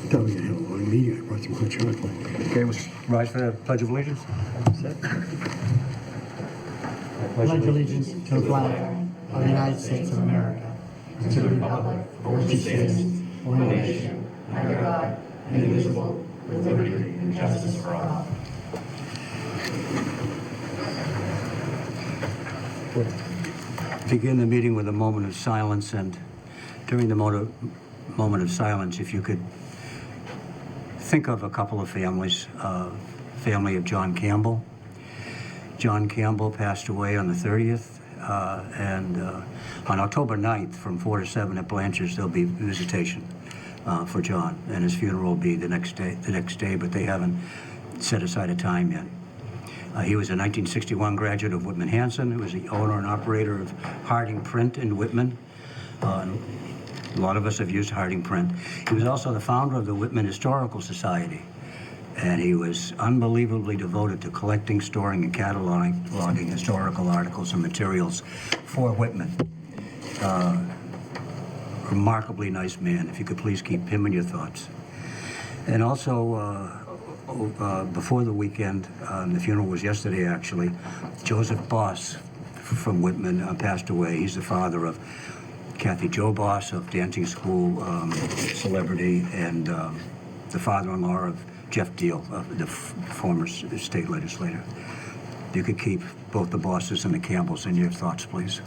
Thought we had a long meeting. I brought some hot chocolate. Okay, we'll rise for the Pledge of Allegiance. Set. Pledge allegiance to the flag of the United States of America, and to the republic for which it stands, one nation, under God, indivisible, with liberty and justice for all. Begin the meeting with a moment of silence, and during the moment of silence, if you could think of a couple of families. Family of John Campbell. John Campbell passed away on the 30th, and on October 9th from 4 to 7 at Blanchard's there'll be visitation for John, and his funeral will be the next day, but they haven't set aside a time yet. He was a 1961 graduate of Whitman Hanson, who was the owner and operator of Harding Print in Whitman. A lot of us have used Harding Print. He was also the founder of the Whitman Historical Society, and he was unbelievably devoted to collecting, storing, and cataloging historical articles and materials for Whitman. Remarkably nice man. If you could please keep him in your thoughts. And also, before the weekend, the funeral was yesterday actually, Joseph Boss from Whitman passed away. He's the father of Kathy Jo Boss of dancing school celebrity, and the father-in-law of Jeff Deal, the former state legislator. You could keep both the Bosses and the Campbells in your thoughts, please.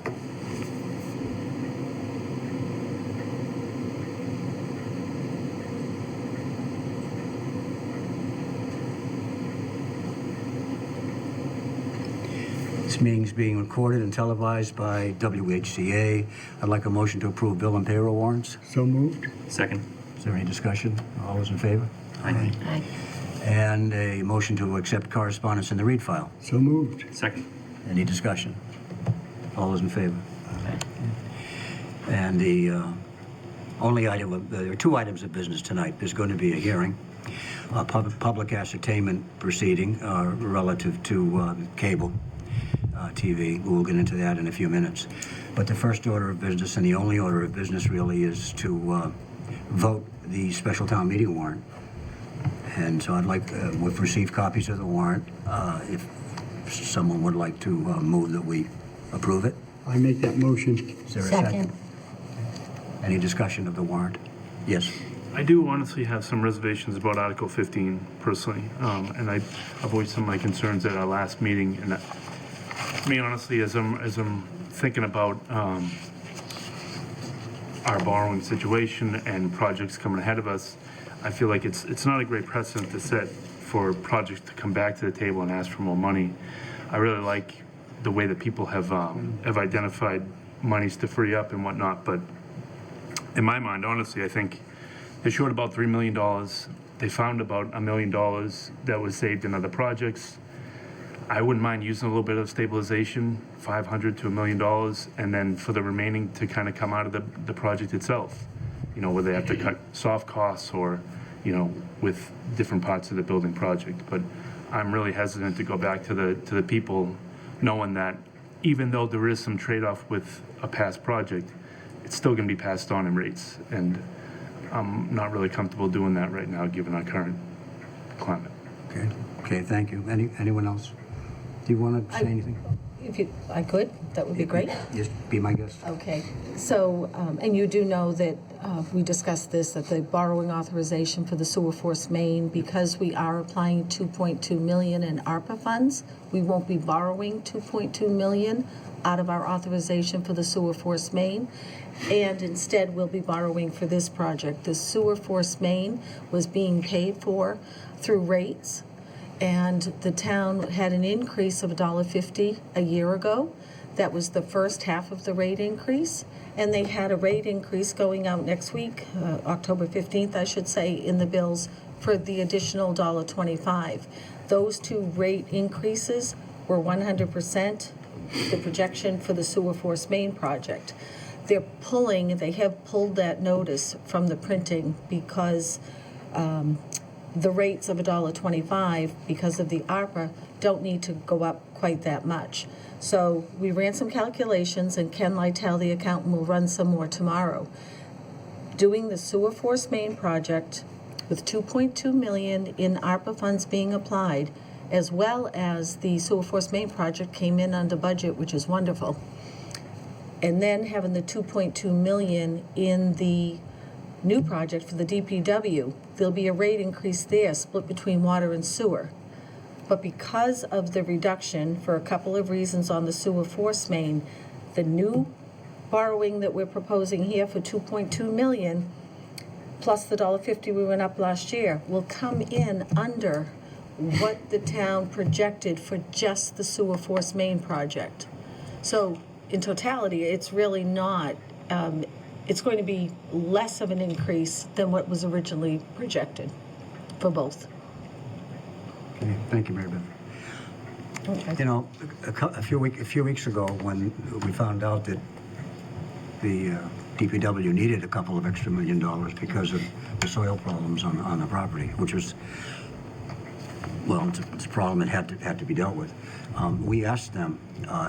This meeting is being recorded and televised by WHCA. I'd like a motion to approve bill and payroll warrants. So moved. Second. Is there any discussion? All those in favor? Aye. Aye. And a motion to accept correspondence in the read file. So moved. Second. Any discussion? All those in favor? And the only item, there are two items of business tonight. There's going to be a hearing, a public ascertainment proceeding relative to cable TV. We'll get into that in a few minutes. But the first order of business, and the only order of business really, is to vote the special town meeting warrant. And so I'd like, we've received copies of the warrant. If someone would like to move that we approve it. I make that motion. Is there a Second. Any discussion of the warrant? Yes. I do honestly have some reservations about Article 15 personally, and I voiced some of my concerns at our last meeting. And I mean, honestly, as I'm thinking about our borrowing situation and projects coming ahead of us, I feel like it's not a great precedent to set for projects to come back to the table and ask for more money. I really like the way that people have identified monies to free up and whatnot, but in my mind, honestly, I think they're short about $3 million. They found about $1 million that was saved in other projects. I wouldn't mind using a little bit of stabilization, $500 to $1 million, and then for the remaining to kind of come out of the project itself. You know, where they have to cut soft costs or, you know, with different parts of the building project. But I'm really hesitant to go back to the people, knowing that even though there is some trade-off with a past project, it's still going to be passed on in rates. And I'm not really comfortable doing that right now, given our current climate. Okay, thank you. Anyone else? Do you want to say anything? If I could, that would be great. Just be my guest. Okay, so, and you do know that we discussed this, that the borrowing authorization for the sewer force main, because we are applying 2.2 million in ARPA funds, we won't be borrowing 2.2 million out of our authorization for the sewer force main, and instead we'll be borrowing for this project. The sewer force main was being paid for through rates, and the town had an increase of $1.50 a year ago. That was the first half of the rate increase, and they had a rate increase going out next week, October 15th, I should say, in the bills for the additional $1.25. Those two rate increases were 100% the projection for the sewer force main project. They have pulled that notice from the printing because the rates of $1.25 because of the ARPA don't need to go up quite that much. So we ran some calculations, and Ken Lytle, the accountant, will run some more tomorrow. Doing the sewer force main project with 2.2 million in ARPA funds being applied, as well as the sewer force main project came in under budget, which is wonderful. And then having the 2.2 million in the new project for the DPW, there'll be a rate increase there, split between water and sewer. But because of the reduction, for a couple of reasons on the sewer force main, the new borrowing that we're proposing here for 2.2 million, plus the $1.50 we went up last year, will come in under what the town projected for just the sewer force main project. So in totality, it's really not, it's going to be less of an increase than what was originally projected for both. Okay, thank you, Mary Beth. Okay. You know, a few weeks ago, when we found out that the DPW needed a couple of extra $1 million because of the soil problems on the property, which was, well, it's a problem that had to be dealt with. We asked them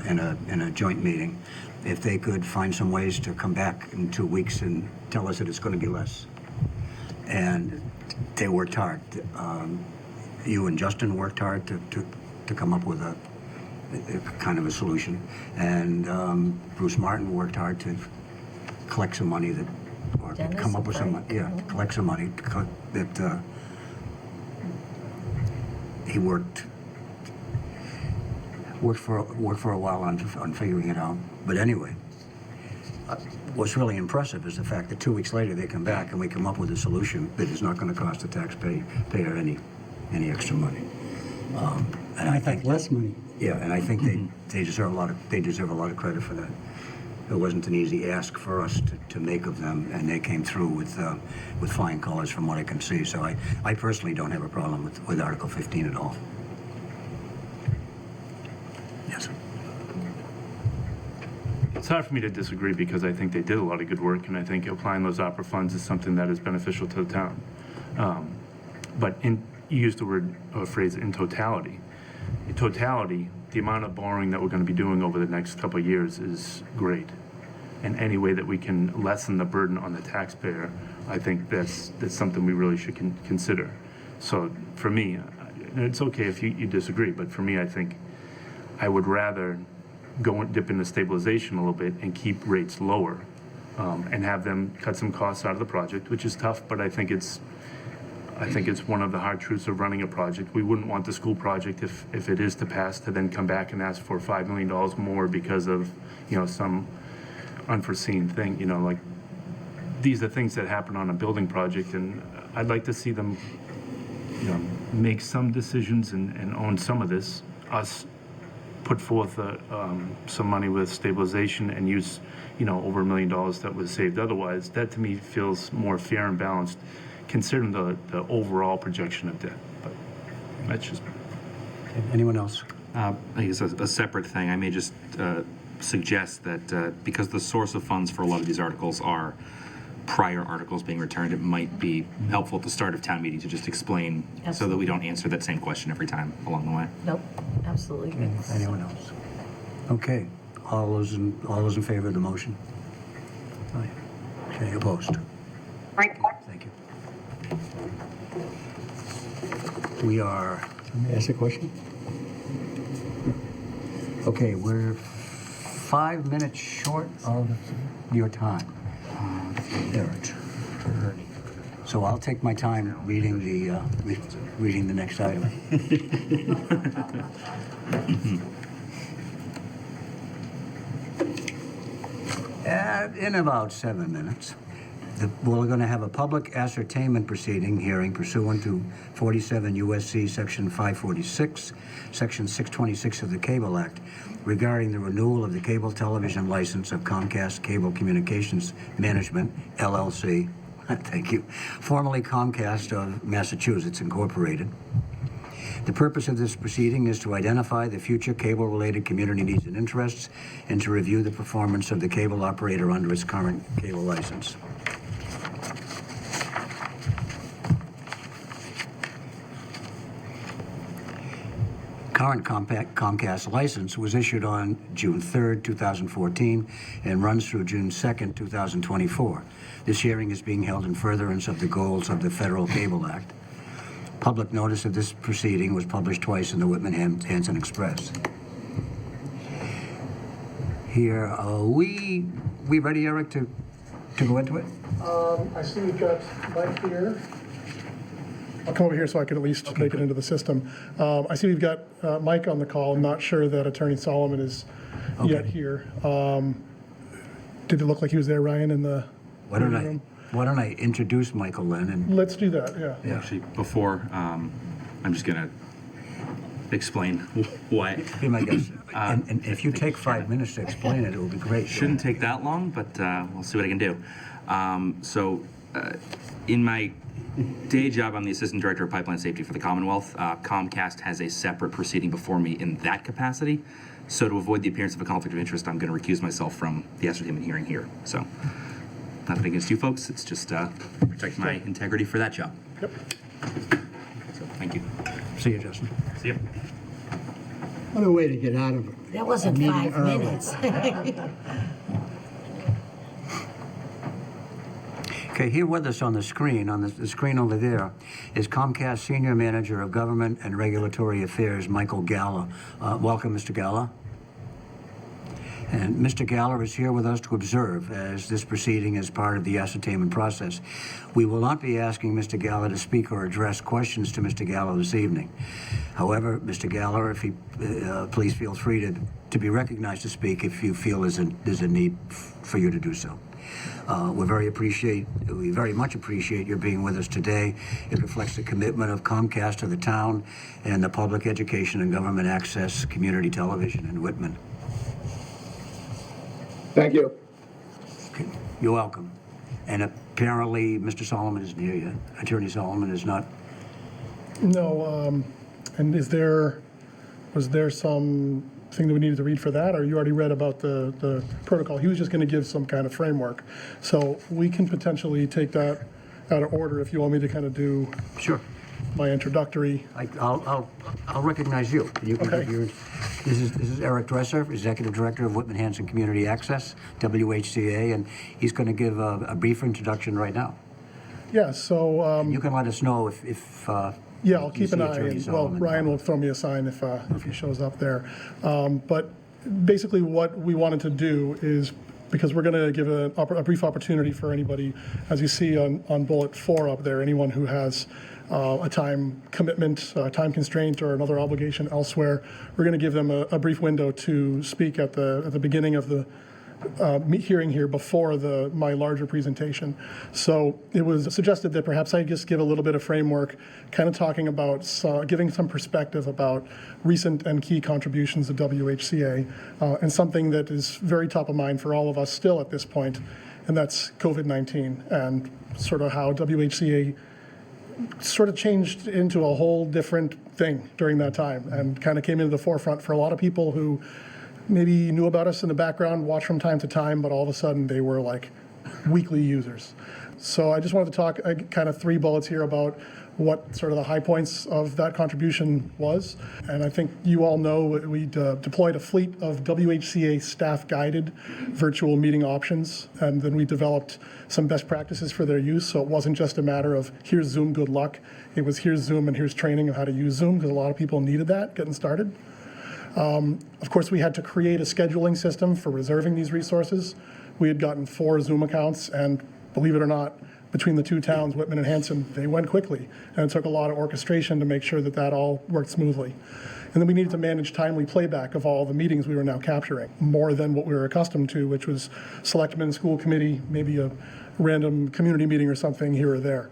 in a joint meeting if they could find some ways to come back in 2 weeks and tell us that it's going to be less. And they worked hard. You and Justin worked hard to come up with a kind of a solution, and Bruce Martin worked hard to collect some money or Dennis come up with some, Frank. yeah, to collect some money that he worked for a while on figuring it out. But anyway, what's really impressive is the fact that 2 weeks later they come back and we come up with a solution that is not going to cost the taxpayer any extra money. And I think Less money. yeah, and I think they deserve a lot of credit for that. It wasn't an easy ask for us to make of them, and they came through with flying colors from what I can see. So I personally don't have a problem with Article 15 at all. Yes, sir. It's hard for me to disagree because I think they did a lot of good work, and I think applying those opera funds is something that is beneficial to the town. But you used the word or phrase in totality. In totality, the amount of borrowing that we're going to be doing over the next couple of years is great. And any way that we can lessen the burden on the taxpayer, I think that's something we really should consider. So for me, and it's okay if you disagree, but for me, I think I would rather go and dip into stabilization a little bit and keep rates lower and have them cut some costs out of the project, which is tough, but I think it's one of the hard truths of running a project. We wouldn't want the school project, if it is to pass, to then come back and ask for $5 million more because of, some unforeseen thing. Like, these are things that happen on a building project, and I'd like to see them, make some decisions and own some of this. Us put forth some money with stabilization and use, over $1 million that was saved otherwise. That to me feels more fair and balanced, considering the overall projection of debt. But that's just... Anyone else? I guess a separate thing. I may just suggest that because the source of funds for a lot of these articles are prior articles being returned, it might be helpful at the start of town meeting to just explain so that we don't answer that same question every time along the way. Nope, absolutely. Anyone else? Okay. All those in favor of the motion? Aye. Okay, opposed? Thank you. We are... May I ask a question? Okay, we're 5 minutes short of your time. There it. So I'll take my time reading the next item. In about 7 minutes, we're going to have a public ascertainment proceeding hearing pursuant to 47 U.S.C. Section 546, Section 626 of the Cable Act, regarding the renewal of the cable television license of Comcast Cable Communications Management, LLC, thank you, formerly Comcast of Massachusetts, Incorporated. The purpose of this proceeding is to identify the future cable-related community needs and interests and to review the performance of the cable operator under its current cable license. current Comcast license was issued on June 3rd, 2014, and runs through June 2nd, 2024. This hearing is being held in furtherance of the goals of the Federal Cable Act. Public notice of this proceeding was published twice in the Whitman Hanson Express. Here, we ready, Eric, to go into it? I see we've got Mike here. I'll come over here so I can at least make it into the system. I see we've got Mike on the call. I'm not sure that Attorney Solomon is yet here. Did it look like he was there, Ryan, in the Why don't room? I introduce Michael then? And Let's do that, yeah. Actually, before, I'm just going to explain why. be my guest. And if you take 5 minutes to explain it, it will be great. Shouldn't take that long, but we'll see what I can do. In my day job, I'm the Assistant Director of Pipeline Safety for the Commonwealth. Comcast has a separate proceeding before me in that capacity. So to avoid the appearance of a conflict of interest, I'm going to recuse myself from the ascertainment hearing here. So nothing against you folks. It's just protect my integrity for that job. Yep. So thank you. See you, Justin. See you. What a way to get out of it. That wasn't meeting 5 early. minutes. Okay, here with us on the screen, the screen over there, is Comcast Senior Manager of Government and Regulatory Affairs, Michael Galla. Welcome, Mr. Galla. And Mr. Galla is here with us to observe as this proceeding is part of the ascertainment process. We will not be asking Mr. Galla to speak or address questions to Mr. Galla this evening. However, Mr. Galla, if he, please feel free to be recognized to speak if you feel there's a need for you to do so. We very much appreciate your being with us today. It reflects the commitment of Comcast to the town and the public education and government access community television in Whitman. Thank you. Okay, you're welcome. And apparently, Mr. Solomon isn't here yet. Attorney Solomon is not. No, and was there some thing that we needed to read for that, or you already read about the protocol? He was just going to give some kind of framework. So we can potentially take that out of order if you want me to kind of do Sure. my introductory. I'll recognize you. You can Okay. give your. This is Eric Dresser, Executive Director of Whitman Hanson Community Access, WHCA, and he's going to give a brief introduction right now. Yeah, so You can let us know if yeah, I'll you keep see an eye. Attorney And, well, Solomon. Ryan will throw me a sign if he shows up there. But basically, what we wanted to do is, because we're going to give a brief opportunity for anybody, as you see on bullet 4 up there, anyone who has a time commitment, time constraint, or another obligation elsewhere, we're going to give them a brief window to speak at the beginning of the hearing here before my larger presentation. So it was suggested that perhaps I just give a little bit of framework, kind of talking about, giving some perspective about recent and key contributions of WHCA, and something that is very top of mind for all of us still at this point, and that's COVID-19, and sort of how WHCA sort of changed into a whole different thing during that time, and kind of came into the forefront for a lot of people who maybe knew about us in the background, watched from time to time, but all of a sudden they were like weekly users. So I just wanted to talk kind of 3 bullets here about what sort of the high points of that contribution was. And I think you all know we deployed a fleet of WHCA staff-guided virtual meeting options, and then we developed some best practices for their use. So it wasn't just a matter of here's Zoom, good luck. It was here's Zoom and here's training of how to use Zoom, because a lot of people needed that getting started. Of course, we had to create a scheduling system for reserving these resources. We had gotten 4 Zoom accounts, and believe it or not, between the 2 towns, Whitman and Hanson, they went quickly. And it took a lot of orchestration to make sure that that all worked smoothly. And then we needed to manage timely playback of all the meetings we were now capturing, more than what we were accustomed to, which was Selectmen, school committee, maybe a random community meeting or something here or there.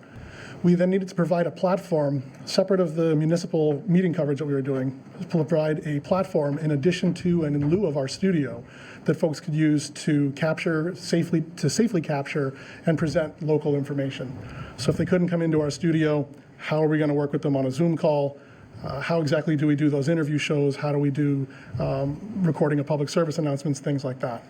We then needed to provide a platform, separate of the municipal meeting coverage that we were doing, to provide a platform in addition to and in lieu of our studio that folks could use to safely capture and present local information. So if they couldn't come into our studio, how are we going to work with them on a Zoom call? How exactly do we do those interview shows? How do we do recording of public service announcements, things like that?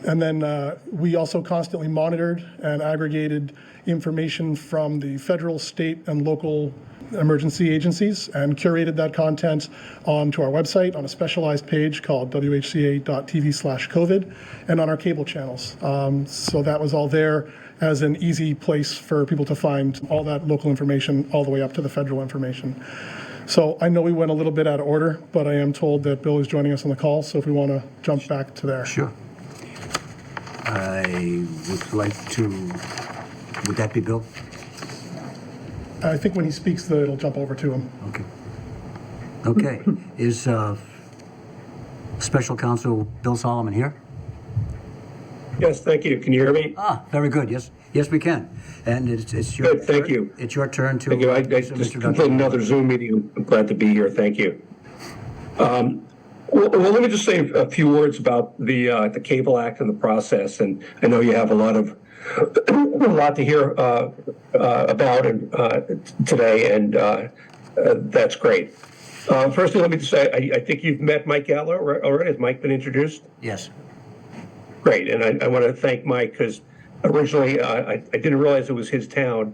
And then we also constantly monitored and aggregated information from the federal, state, and local emergency agencies and curated that content onto our website on a specialized page called whca.tv/COVID and on our cable channels. So that was all there as an easy place for people to find all that local information all the way up to the federal information. So I know we went a little bit out of order, but I am told that Bill is joining us on the call, so if we want to jump back to there. Sure. I would like to, would that be Bill? I think when he speaks, it'll jump over to him. Okay. Okay. Is Special Counsel Bill Solomon here? Yes, thank you. Can you hear me? Ah, very good. Yes, yes, we can. And it's your Good, thank you. It's your turn to. Thank you. I do some just introduction. completed another Zoom meeting. I'm glad to be here. Thank you. Well, let me just say a few words about the Cable Act and the process. And I know you have a lot to hear about today, and that's great. Firstly, let me just say I think you've met Mike Gallo already. Has Mike been introduced? Yes. Great, and I want to thank Mike because originally I didn't realize it was his town.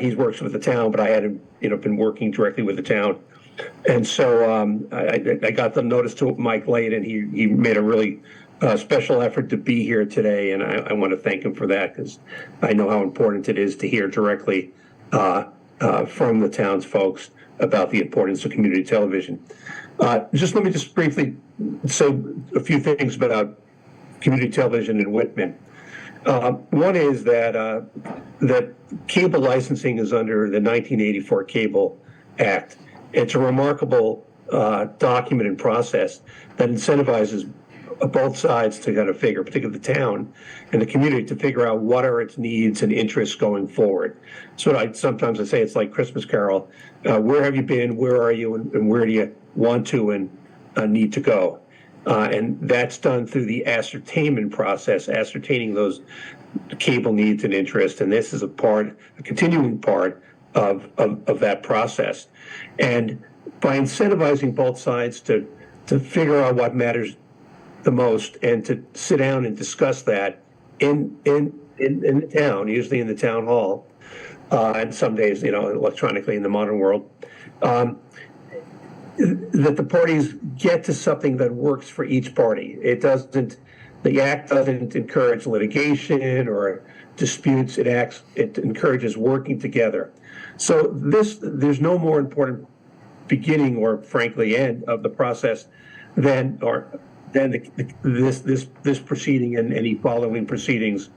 He works with the town, but I hadn't been working directly with the town, and so I got the notice to Mike late, and he made a really special effort to be here today, and I want to thank him for that because I know how important it is to hear directly from the town's folks about the importance of community television. Let me just briefly say a few things about community television in Whitman. One is that cable licensing is under the 1984 Cable Act. It's a remarkable document and process that incentivizes both sides to kind of figure, particularly the town and the community, to figure out what are its needs and interests going forward. So sometimes I say it's like Christmas Carol. Where have you been? Where are you? And where do you want to and need to go? And that's done through the ascertainment process, ascertaining those cable needs and interests. And this is a continuing part of that process. And by incentivizing both sides to figure out what matters the most and to sit down and discuss that in the town, usually in the town hall, and some days, electronically in the modern world, that the parties get to something that works for each party. The act doesn't encourage litigation or disputes. It encourages working together. So there's no more important beginning or frankly end of the process than this proceeding and any following proceedings.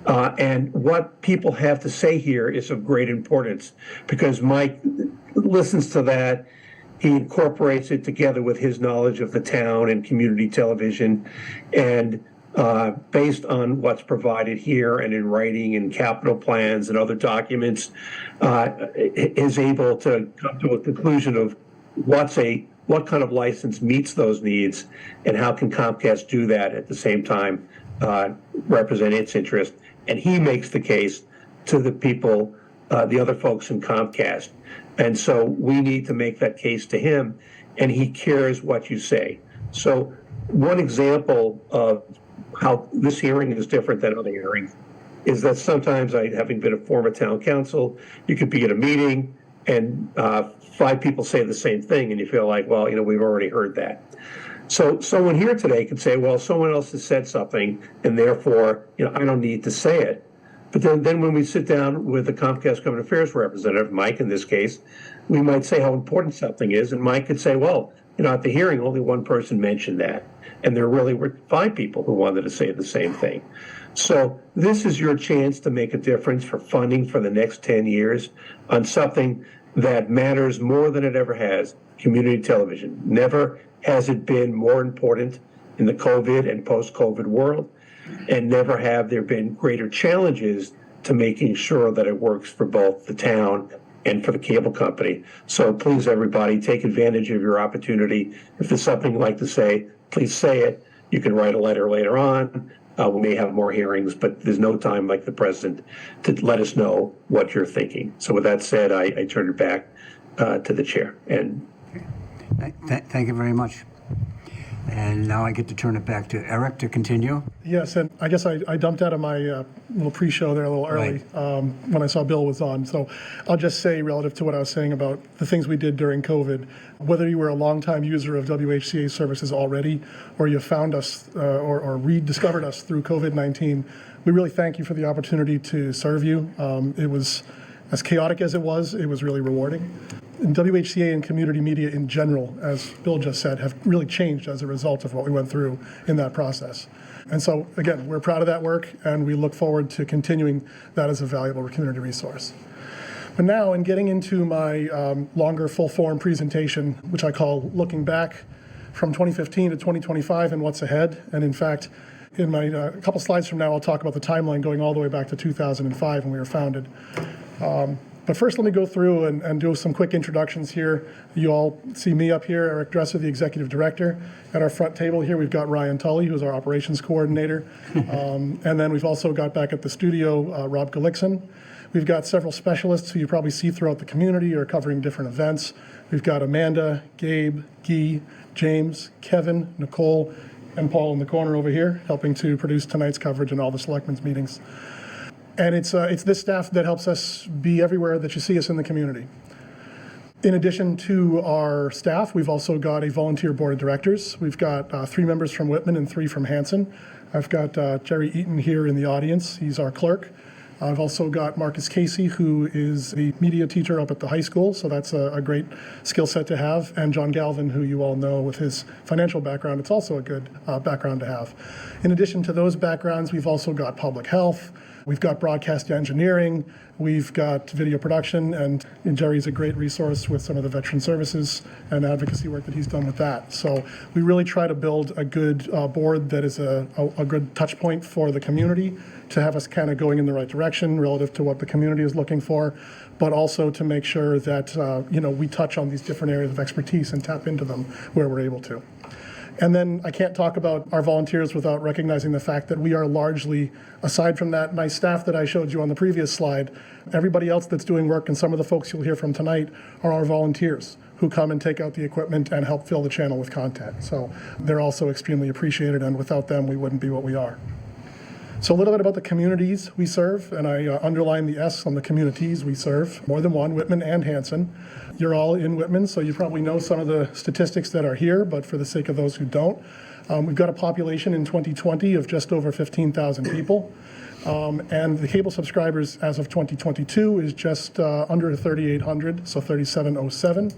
And what people have to say here is of great importance because Mike listens to that. He incorporates it together with his knowledge of the town and community television, and based on what's provided here and in writing and capital plans and other documents, is able to come to a conclusion of what kind of license meets those needs and how can Comcast do that at the same time represent its interest. And he makes the case to the people, the other folks in Comcast. And so we need to make that case to him, and he cares what you say. So one example of how this hearing is different than other hearings is that sometimes, having been a former town council, you could be at a meeting and 5 people say the same thing, and you feel like, well, we've already heard that. So someone here today could say, well, someone else has said something, and therefore, I don't need to say it. But then when we sit down with the Comcast Government Affairs representative, Mike in this case, we might say how important something is, and Mike could say, well, at the hearing, only one person mentioned that, and there really were 5 people who wanted to say the same thing. So this is your chance to make a difference for funding for the next 10 years on something that matters more than it ever has, community television. Never has it been more important in the COVID and post-COVID world, and never have there been greater challenges to making sure that it works for both the town and for the cable company. So please, everybody, take advantage of your opportunity. If there's something you'd like to say, please say it. You can write a letter later on. We may have more hearings, but there's no time like the present to let us know what you're thinking. So with that said, I turn it back to the chair. And Thank you very much. And now I get to turn it back to Eric to continue. Yes, and I guess I dumped out of my little pre-show there a little early when I saw Bill was on. So I'll just say, relative to what I was saying about the things we did during COVID, whether you were a longtime user of WHCA services already, or you found us or rediscovered us through COVID-19, we really thank you for the opportunity to serve you. It was, as chaotic as it was really rewarding. And WHCA and community media in general, as Bill just said, have really changed as a result of what we went through in that process. And so, again, we're proud of that work, and we look forward to continuing that as a valuable community resource. But now, in getting into my longer full-form presentation, which I call Looking Back from 2015 to 2025 and What's Ahead, and in fact, in my couple slides from now, I'll talk about the timeline going all the way back to 2005 when we were founded. But first, let me go through and do some quick introductions here. You all see me up here, Eric Dresser, the Executive Director. At our front table here, we've got Ryan Tully, who's our Operations Coordinator. And then we've also got back at the studio, Rob Galixon. We've got several specialists who you probably see throughout the community or covering different events. We've got Amanda, Gabe, Guy, James, Kevin, Nicole, and Paul in the corner over here, helping to produce tonight's coverage and all the Selectmen's meetings. And it's this staff that helps us be everywhere that you see us in the community. In addition to our staff, we've also got a volunteer board of directors. We've got 3 members from Whitman and 3 from Hanson. I've got Jerry Eaton here in the audience. He's our clerk. I've also got Marcus Casey, who is the media teacher up at the high school, so that's a great skill set to have. And John Galvin, who you all know with his financial background, it's also a good background to have. In addition to those backgrounds, we've also got public health. We've got broadcast engineering, we've got video production, and Jerry's a great resource with some of the veteran services and advocacy work that he's done with that. So we really try to build a good board that is a good touch point for the community to have us kind of going in the right direction relative to what the community is looking for, but also to make sure that we touch on these different areas of expertise and tap into them where we're able to. And then I can't talk about our volunteers without recognizing the fact that we are largely, aside from that nice staff that I showed you on the previous slide, everybody else that's doing work, and some of the folks you'll hear from tonight, are our volunteers who come and take out the equipment and help fill the channel with content. So they're also extremely appreciated, and without them, we wouldn't be what we are. So a little bit about the communities we serve, and I underline the S on the communities we serve, more than one, Whitman and Hanson. You're all in Whitman, so you probably know some of the statistics that are here, but for the sake of those who don't, we've got a population in 2020 of just over 15,000 people. And the cable subscribers as of 2022 is just under 3,800, so 3,707.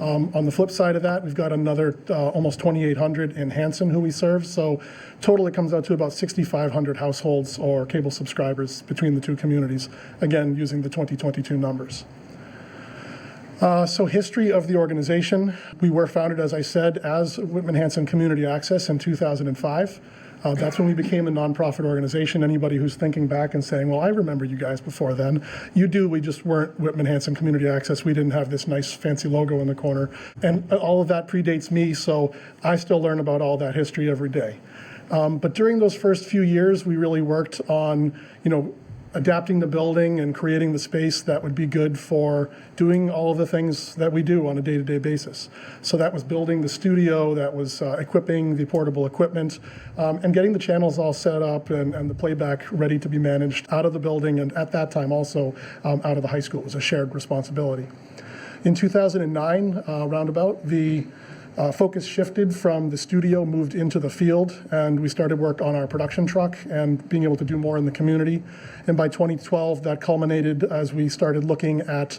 On the flip side of that, we've got another almost 2,800 in Hanson who we serve. So total, it comes out to about 6,500 households or cable subscribers between the two communities, again, using the 2022 numbers. So history of the organization. We were founded, as I said, as Whitman Hanson Community Access in 2005. That's when we became a nonprofit organization. Anybody who's thinking back and saying, well, I remember you guys before then, you do. We just weren't Whitman Hanson Community Access. We didn't have this nice fancy logo in the corner. And all of that predates me, so I still learn about all that history every day. But during those first few years, we really worked on, adapting the building and creating the space that would be good for doing all of the things that we do on a day-to-day basis. So that was building the studio, that was equipping the portable equipment, and getting the channels all set up and the playback ready to be managed out of the building, and at that time also out of the high school. It was a shared responsibility. In 2009, roundabout, the focus shifted from the studio, moved into the field, and we started work on our production truck and being able to do more in the community. And by 2012, that culminated as we started looking at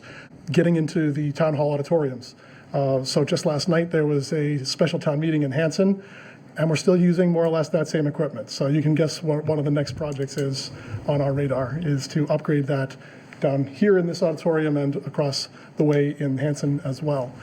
getting into the town hall auditoriums. So just last night, there was a special town meeting in Hanson, and we're still using more or less that same equipment. So you can guess what one of the next projects is on our radar, is to upgrade that down here in this auditorium and across the way in Hanson as well.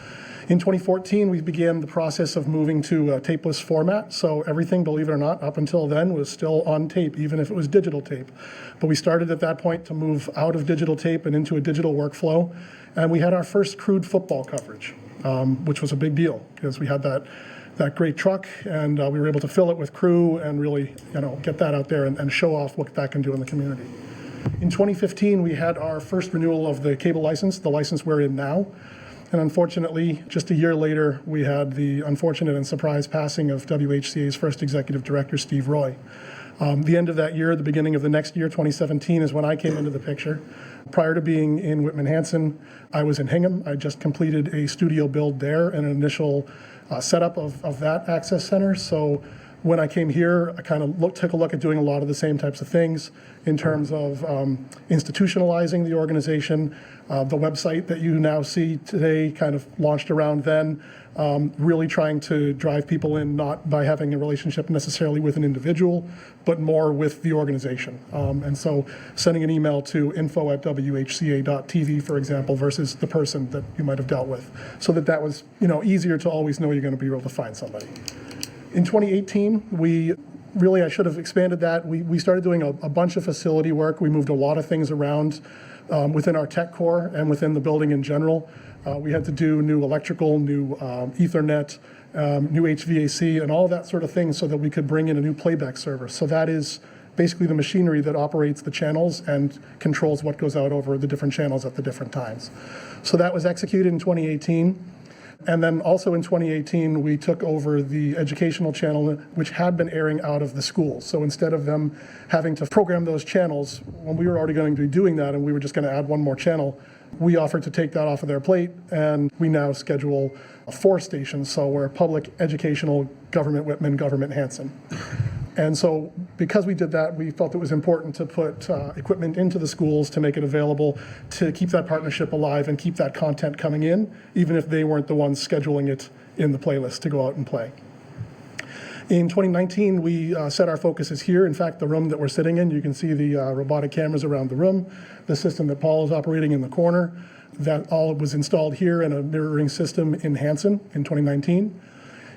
In 2014, we began the process of moving to a tapeless format. So everything, believe it or not, up until then was still on tape, even if it was digital tape. But we started at that point to move out of digital tape and into a digital workflow. And we had our first crude football coverage, which was a big deal because we had that great truck, and we were able to fill it with crew and really get that out there and show off what that can do in the community. In 2015, we had our first renewal of the cable license, the license we're in now. And unfortunately, just a year later, we had the unfortunate and surprise passing of WHCA's first executive director, Steve Roy. The end of that year, the beginning of the next year, 2017, is when I came into the picture. Prior to being in Whitman Hanson, I was in Hingham. I just completed a studio build there and an initial setup of that access center. So when I came here, I kind of took a look at doing a lot of the same types of things in terms of institutionalizing the organization. The website that you now see today kind of launched around then, really trying to drive people in, not by having a relationship necessarily with an individual, but more with the organization. And so sending an email to info@whca.tv, for example, versus the person that you might have dealt with, so that was easier to always know you're going to be able to find somebody. In 2018, I should have expanded that. We started doing a bunch of facility work. We moved a lot of things around within our tech core and within the building in general. We had to do new electrical, new Ethernet, new HVAC, and all that sort of thing so that we could bring in a new playback server. So that is basically the machinery that operates the channels and controls what goes out over the different channels at the different times. So that was executed in 2018. And then also in 2018, we took over the educational channel, which had been airing out of the schools. So instead of them having to program those channels, when we were already going to be doing that and we were just going to add one more channel, we offered to take that off of their plate, and we now schedule 4 stations. So we're public, educational, government Whitman, government Hanson. And so because we did that, we felt it was important to put equipment into the schools to make it available, to keep that partnership alive and keep that content coming in, even if they weren't the ones scheduling it in the playlist to go out and play. In 2019, we set our focuses here. In fact, the room that we're sitting in, you can see the robotic cameras around the room, the system that Paul is operating in the corner. That all was installed here, and a mirroring system in Hanson in 2019.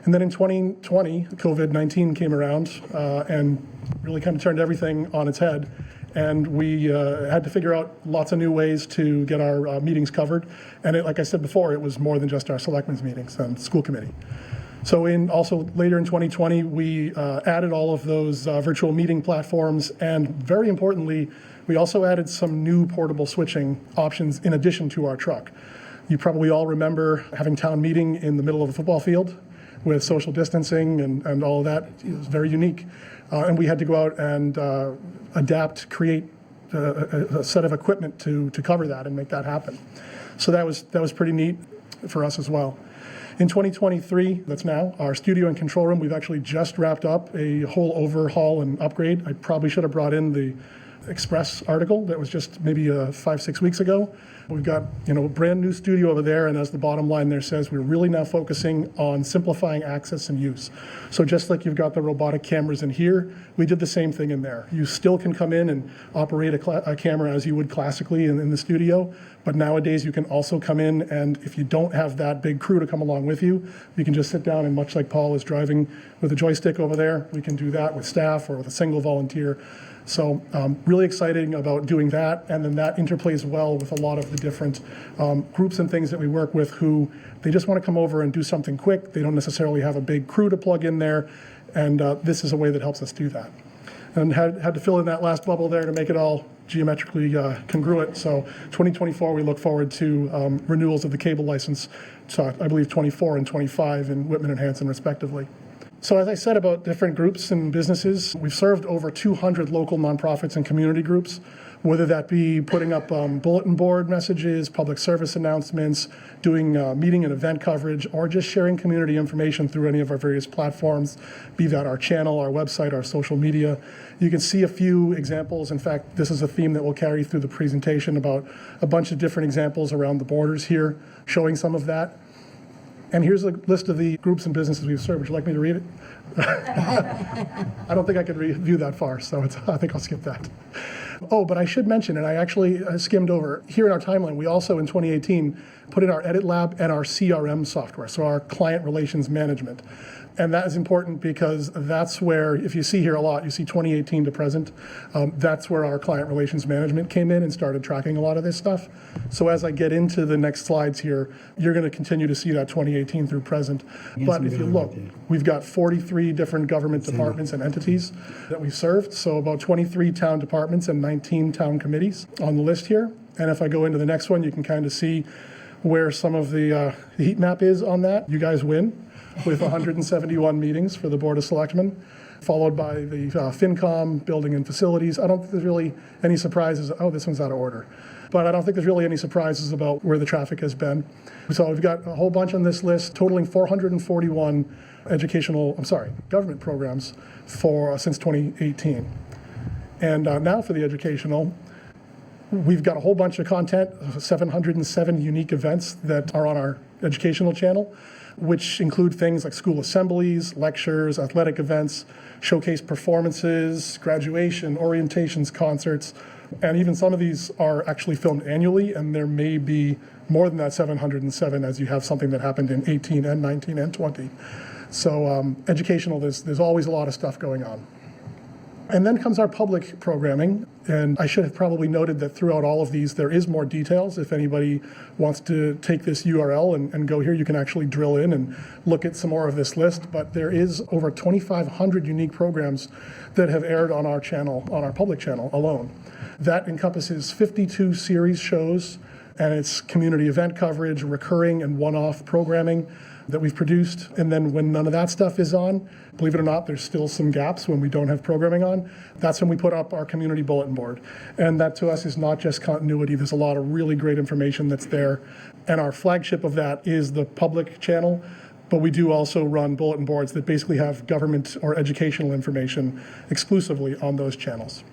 And then in 2020, COVID-19 came around and really kind of turned everything on its head. And we had to figure out lots of new ways to get our meetings covered. And like I said before, it was more than just our selectmen's meetings and school committee. So also later in 2020, we added all of those virtual meeting platforms. And very importantly, we also added some new portable switching options in addition to our truck. You probably all remember having town meeting in the middle of a football field with social distancing and all of that. It was very unique. And we had to go out and create a set of equipment to cover that and make that happen. So that was pretty neat for us as well. In 2023, that's now, our studio and control room, we've actually just wrapped up a whole overhaul and upgrade. I probably should have brought in the Express article that was just maybe 5-6 weeks ago. We've got a brand new studio over there, and as the bottom line there says, we're really now focusing on simplifying access and use. So just like you've got the robotic cameras in here, we did the same thing in there. You still can come in and operate a camera as you would classically in the studio, but nowadays you can also come in, and if you don't have that big crew to come along with you, you can just sit down, and much like Paul is driving with a joystick over there, we can do that with staff or with a single volunteer. So really exciting about doing that, and then that interplays well with a lot of the different groups and things that we work with who they just want to come over and do something quick. They don't necessarily have a big crew to plug in there, and this is a way that helps us do that. And had to fill in that last bubble there to make it all geometrically congruent. So 2024, we look forward to renewals of the cable license, so I believe 24 and 25 in Whitman and Hanson respectively. So as I said about different groups and businesses, we've served over 200 local nonprofits and community groups, whether that be putting up bulletin board messages, public service announcements, doing meeting and event coverage, or just sharing community information through any of our various platforms, be that our channel, our website, our social media. You can see a few examples. In fact, this is a theme that we'll carry through the presentation about a bunch of different examples around the borders here, showing some of that. And here's a list of the groups and businesses we've served. Would you like me to read it? I don't think I could review that far, so I think I'll skip that. Oh, but I should mention, and I actually skimmed over, here in our timeline, we also in 2018 put in our Edit Lab and our CRM software, so our client relations management. And that is important because that's where, if you see here a lot, you see 2018 to present, that's where our client relations management came in and started tracking a lot of this stuff. So as I get into the next slides here, you're going to continue to see that 2018 through present. But if you look, we've got 43 different government departments and entities that we've served, so about 23 town departments and 19 town committees on the list here. And if I go into the next one, you can kind of see where some of the heat map is on that. You guys win with 171 meetings for the Board of Selectmen, followed by the FinCom, Building and Facilities. I don't think there's really any surprises. Oh, this one's out of order. But I don't think there's really any surprises about where the traffic has been. So we've got a whole bunch on this list, totaling 441 government programs since 2018. And now for the educational, we've got a whole bunch of content, 707 unique events that are on our educational channel, which include things like school assemblies, lectures, athletic events, showcase performances, graduation, orientations, concerts, and even some of these are actually filmed annually, and there may be more than that 707 as you have something that happened in 18 and 19 and 20. So educational, there's always a lot of stuff going on. And then comes our public programming, and I should have probably noted that throughout all of these, there is more details. If anybody wants to take this URL and go here, you can actually drill in and look at some more of this list. But there is over 2,500 unique programs that have aired on our channel, on our public channel alone. That encompasses 52 series shows, and it's community event coverage, recurring and one-off programming that we've produced. And then when none of that stuff is on, believe it or not, there's still some gaps when we don't have programming on. That's when we put up our community bulletin board. And that to us is not just continuity. There's a lot of really great information that's there. And our flagship of that is the public channel. But we do also run bulletin boards that basically have government or educational information exclusively on those channels.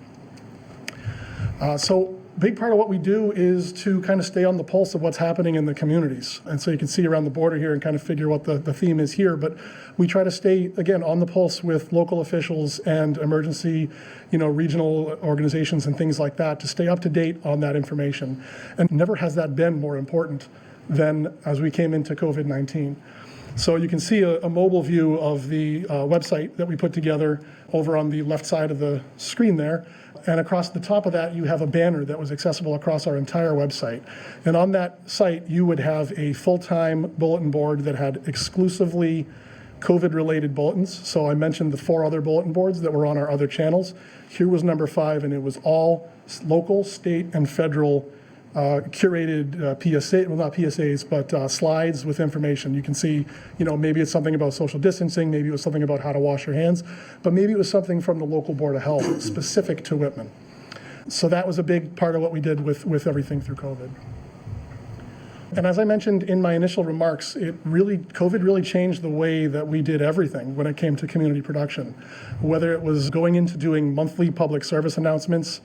So big part of what we do is to kind of stay on the pulse of what's happening in the communities. And so you can see around the border here and kind of figure what the theme is here. But we try to stay, again, on the pulse with local officials and emergency, regional organizations and things like that to stay up to date on that information. And never has that been more important than as we came into COVID-19. So you can see a mobile view of the website that we put together over on the left side of the screen there. And across the top of that, you have a banner that was accessible across our entire website. And on that site, you would have a full-time bulletin board that had exclusively COVID-related bulletins. So I mentioned the 4 other bulletin boards that were on our other channels. Here was number 5, and it was all local, state, and federal curated PSA, well, not PSAs, but slides with information. You can see, maybe it's something about social distancing, maybe it was something about how to wash your hands, but maybe it was something from the local Board of Health specific to Whitman. So that was a big part of what we did with everything through COVID. And as I mentioned in my initial remarks, COVID really changed the way that we did everything when it came to community production. Whether it was going into doing monthly public service announcements,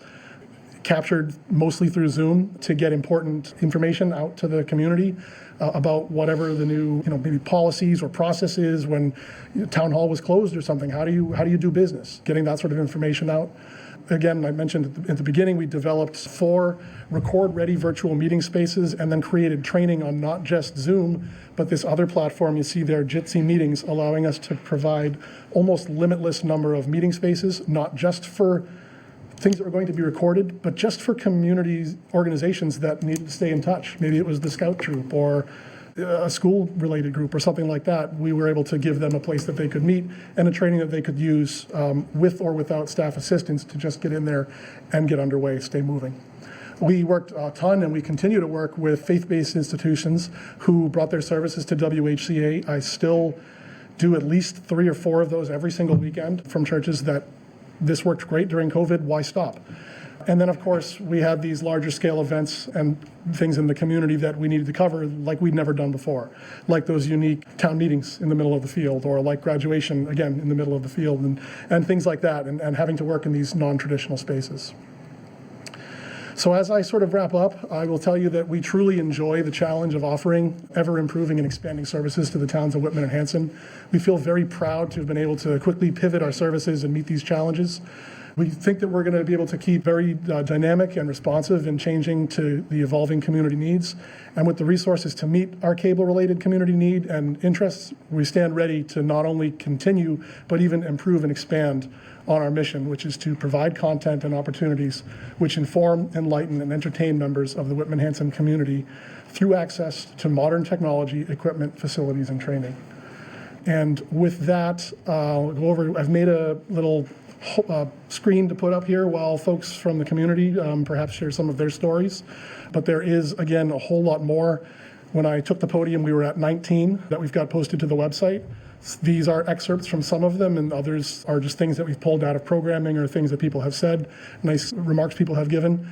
captured mostly through Zoom to get important information out to the community about whatever the new, maybe policies or processes when town hall was closed or something. How do you do business? Getting that sort of information out. Again, I mentioned at the beginning, we developed 4 record-ready virtual meeting spaces and then created training on not just Zoom, but this other platform you see there, Jitsi Meetings, allowing us to provide almost limitless number of meeting spaces, not just for things that were going to be recorded, but just for community organizations that needed to stay in touch. Maybe it was the scout troop or a school-related group or something like that. We were able to give them a place that they could meet and a training that they could use with or without staff assistance to just get in there and get underway, stay moving. We worked a ton, and we continue to work with faith-based institutions who brought their services to WHCA. I still do at least 3 or 4 of those every single weekend from churches that this worked great during COVID, why stop? And then, of course, we had these larger scale events and things in the community that we needed to cover like we'd never done before, like those unique town meetings in the middle of the field, or like graduation, again, in the middle of the field, and things like that, and having to work in these non-traditional spaces. So as I sort of wrap up, I will tell you that we truly enjoy the challenge of offering ever-improving and expanding services to the towns of Whitman and Hanson. We feel very proud to have been able to quickly pivot our services and meet these challenges. We think that we're going to be able to keep very dynamic and responsive in changing to the evolving community needs. And with the resources to meet our cable-related community need and interests, we stand ready to not only continue, but even improve and expand on our mission, which is to provide content and opportunities which inform, enlighten, and entertain members of the Whitman-Hanson community through access to modern technology, equipment, facilities, and training. And with that, I'll go over, I've made a little screen to put up here while folks from the community perhaps share some of their stories. But there is, again, a whole lot more. When I took the podium, we were at 19 that we've got posted to the website. These are excerpts from some of them, and others are just things that we've pulled out of programming or things that people have said, nice remarks people have given.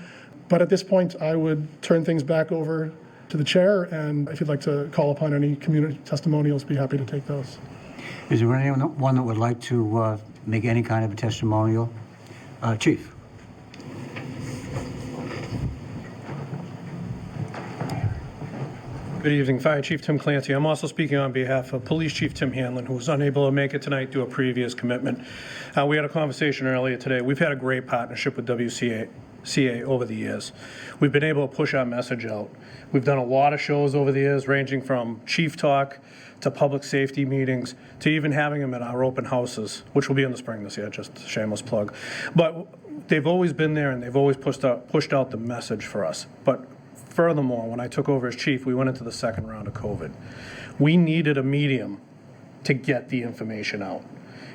But at this point, I would turn things back over to the chair, and if you'd like to call upon any community testimonials, be happy to take those. Is there anyone that would like to make any kind of a testimonial? Chief. Good evening, Fire Chief Tim Clancy. I'm also speaking on behalf of Police Chief Tim Hanlon, who was unable to make it tonight due to a previous commitment. We had a conversation earlier today. We've had a great partnership with WCA over the years. We've been able to push our message out. We've done a lot of shows over the years, ranging from chief talk to public safety meetings to even having them at our open houses, which will be in the spring this year, just a shameless plug. But they've always been there, and they've always pushed out the message for us. But furthermore, when I took over as chief, we went into the second round of COVID. We needed a medium to get the information out.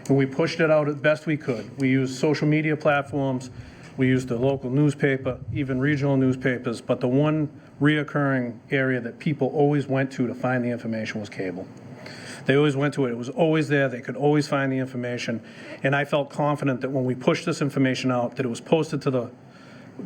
And we pushed it out as best we could. We used social media platforms, we used the local newspaper, even regional newspapers, but the one reoccurring area that people always went to find the information was cable. They always went to it. It was always there. They could always find the information. And I felt confident that when we pushed this information out, that it was posted to the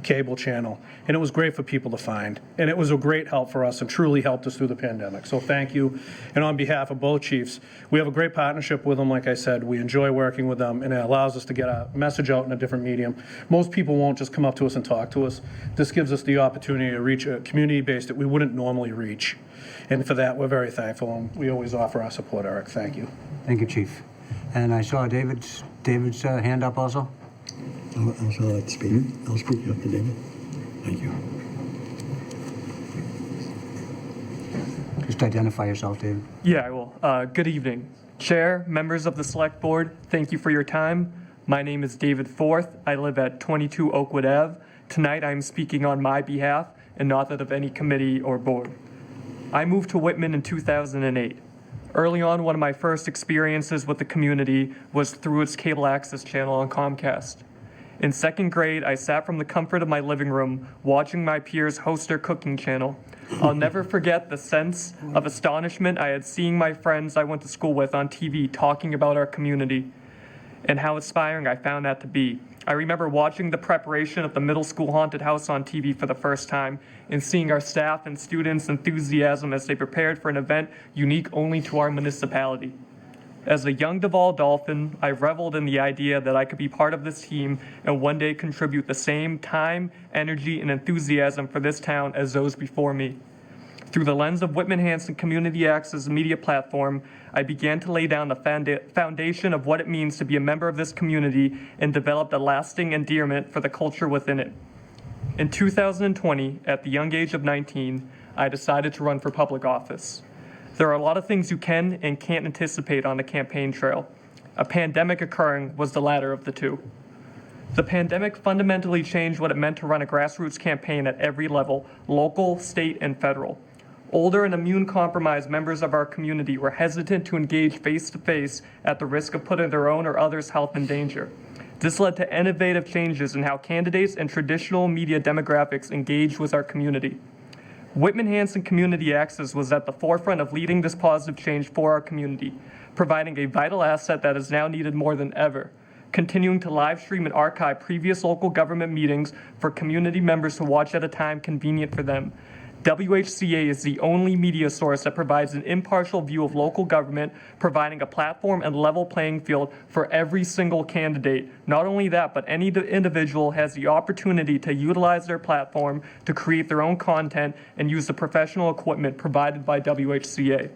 cable channel, and it was great for people to find. And it was a great help for us and truly helped us through the pandemic. So thank you. And on behalf of both chiefs, we have a great partnership with them. Like I said, we enjoy working with them, and it allows us to get our message out in a different medium. Most people won't just come up to us and talk to us. This gives us the opportunity to reach a community base that we wouldn't normally reach. And for that, we're very thankful, and we always offer our support, Eric. Thank you. Thank you, Chief. And I saw David's hand up also. I'll also like to speak. I'll speak up to David. Thank you. Just identify yourself, David. Yeah, I will. Good evening. Chair, members of the Select Board, thank you for your time. My name is David Forth. I live at 22 Oakwood Ave. Tonight I'm speaking on my behalf and not that of any committee or board. I moved to Whitman in 2008. Early on, one of my first experiences with the community was through its cable access channel on Comcast. In second grade, I sat from the comfort of my living room watching my peers host their cooking channel. I'll never forget the sense of astonishment I had seeing my friends I went to school with on TV talking about our community and how inspiring I found that to be. I remember watching the preparation of the middle school haunted house on TV for the first time and seeing our staff and students' enthusiasm as they prepared for an event unique only to our municipality. As a young Duval Dolphin, I reveled in the idea that I could be part of this team and one day contribute the same time, energy, and enthusiasm for this town as those before me. Through the lens of Whitman-Hanson Community Access Media Platform, I began to lay down the foundation of what it means to be a member of this community and developed a lasting endearment for the culture within it. In 2020, at the young age of 19, I decided to run for public office. There are a lot of things you can and can't anticipate on the campaign trail. A pandemic occurring was the latter of the two. The pandemic fundamentally changed what it meant to run a grassroots campaign at every level, local, state, and federal. Older and immune-compromised members of our community were hesitant to engage face-to-face at the risk of putting their own or others' health in danger. This led to innovative changes in how candidates and traditional media demographics engaged with our community. Whitman-Hanson Community Access was at the forefront of leading this positive change for our community, providing a vital asset that is now needed more than ever, continuing to live stream and archive previous local government meetings for community members to watch at a time convenient for them. WHCA is the only media source that provides an impartial view of local government, providing a platform and level playing field for every single candidate. Not only that, but any individual has the opportunity to utilize their platform to create their own content and use the professional equipment provided by WHCA.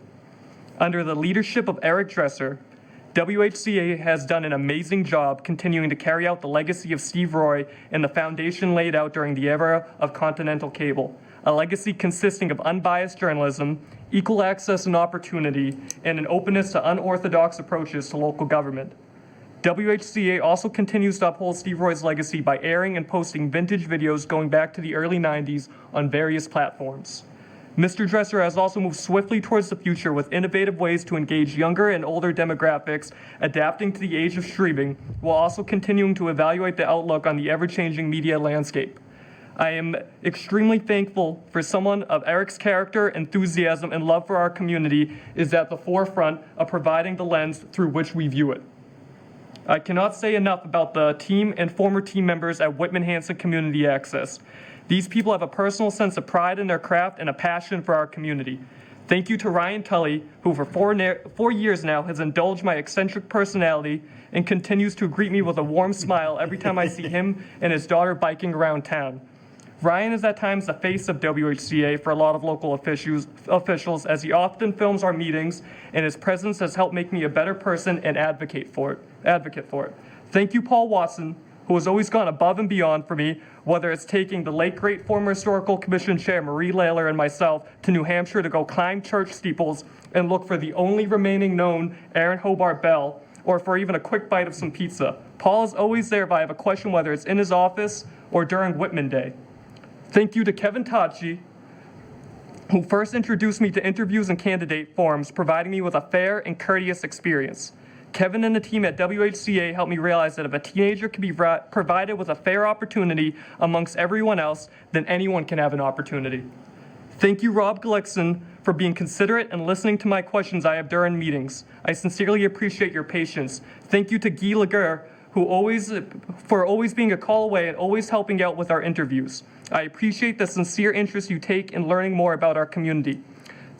Under the leadership of Eric Dresser, WHCA has done an amazing job continuing to carry out the legacy of Steve Roy and the foundation laid out during the era of Continental Cable. A legacy consisting of unbiased journalism, equal access and opportunity, and an openness to unorthodox approaches to local government. WHCA also continues to uphold Steve Roy's legacy by airing and posting vintage videos going back to the early 90s on various platforms. Mr. Dresser has also moved swiftly towards the future with innovative ways to engage younger and older demographics, adapting to the age of streaming, while also continuing to evaluate the outlook on the ever-changing media landscape. I am extremely thankful for someone of Eric's character, enthusiasm, and love for our community is at the forefront of providing the lens through which we view it. I cannot say enough about the team and former team members at Whitman Hanson Community Access. These people have a personal sense of pride in their craft and a passion for our community. Thank you to Ryan Tully, who for 4 years now has indulged my eccentric personality and continues to greet me with a warm smile every time I see him and his daughter biking around town. Ryan is at times the face of WHCA for a lot of local officials as he often films our meetings, and his presence has helped make me a better person and advocate for it. Thank you, Paul Watson, who has always gone above and beyond for me, whether it's taking the late great former Historical Commission Chair Marie Layler and myself to New Hampshire to go climb church steeples and look for the only remaining known Aaron Hobart Bell, or for even a quick bite of some pizza. Paul is always there if I have a question, whether it's in his office or during Whitman Day. Thank you to Kevin Tachi, who first introduced me to interviews and candidate forums, providing me with a fair and courteous experience. Kevin and the team at WHCA helped me realize that if a teenager can be provided with a fair opportunity amongst everyone else, then anyone can have an opportunity. Thank you, Rob Glickson, for being considerate and listening to my questions I have during meetings. I sincerely appreciate your patience. Thank you to Guy Laguerre, for always being a call away and always helping out with our interviews. I appreciate the sincere interest you take in learning more about our community.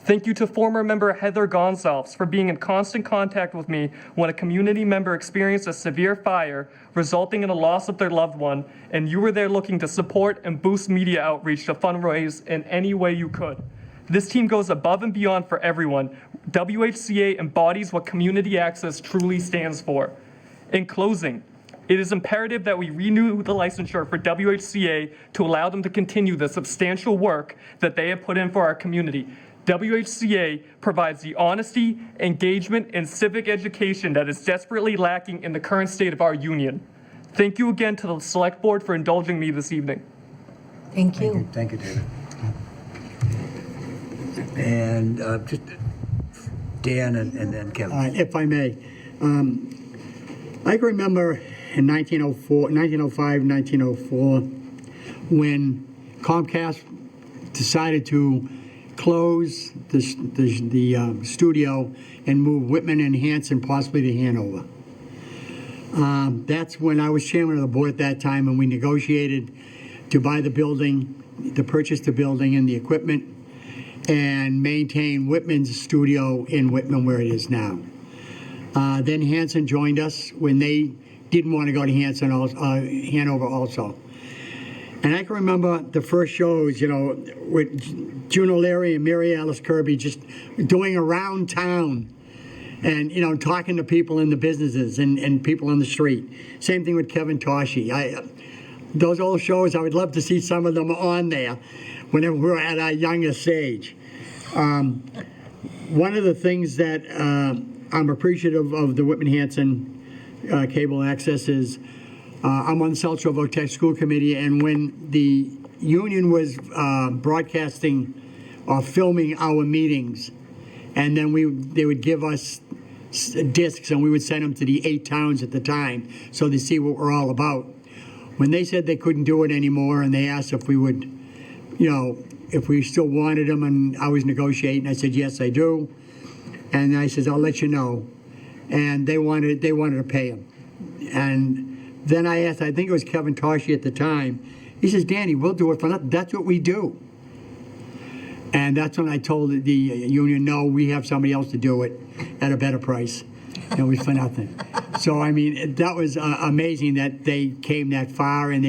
Thank you to former member Heather Gonsalves for being in constant contact with me when a community member experienced a severe fire resulting in the loss of their loved one, and you were there looking to support and boost media outreach to fundraise in any way you could. This team goes above and beyond for everyone. WHCA embodies what community access truly stands for. In closing, it is imperative that we renew the licensure for WHCA to allow them to continue the substantial work that they have put in for our community. WHCA provides the honesty, engagement, and civic education that is desperately lacking in the current state of our union. Thank you again to the Select Board for indulging me this evening. Thank you. Thank you, David. And just Dan and then Kevin. If I may, I can remember in 1905, 1904, when Comcast decided to close the studio and move Whitman and Hanson possibly to Hanover. That's when I was chairman of the board at that time, and we negotiated to buy the building, to purchase the building and the equipment, and maintain Whitman's studio in Whitman where it is now. Then Hanson joined us when they didn't want to go to Hanover also. And I can remember the first shows, with June O'Leary and Mary Alice Kirby just doing around town and, talking to people in the businesses and people on the street. Same thing with Kevin Toshi. Those old shows, I would love to see some of them on there whenever we were at our youngest age. One of the things that I'm appreciative of the Whitman Hanson Cable Access is I'm on the South Shore Votek School Committee, and when the union was broadcasting or filming our meetings, and then they would give us discs, and we would send them to the 8 towns at the time so they see what we're all about. When they said they couldn't do it anymore, and they asked if we would, if we still wanted them, and I was negotiating, I said, yes, I do. And I said, I'll let you know. And they wanted to pay him. And then I asked, I think it was Kevin Toshi at the time, he says, Danny, we'll do it for nothing. That's what we do. And that's when I told the union, no, we have somebody else to do it at a better price. And it was for nothing. So, that was amazing that they came that far, and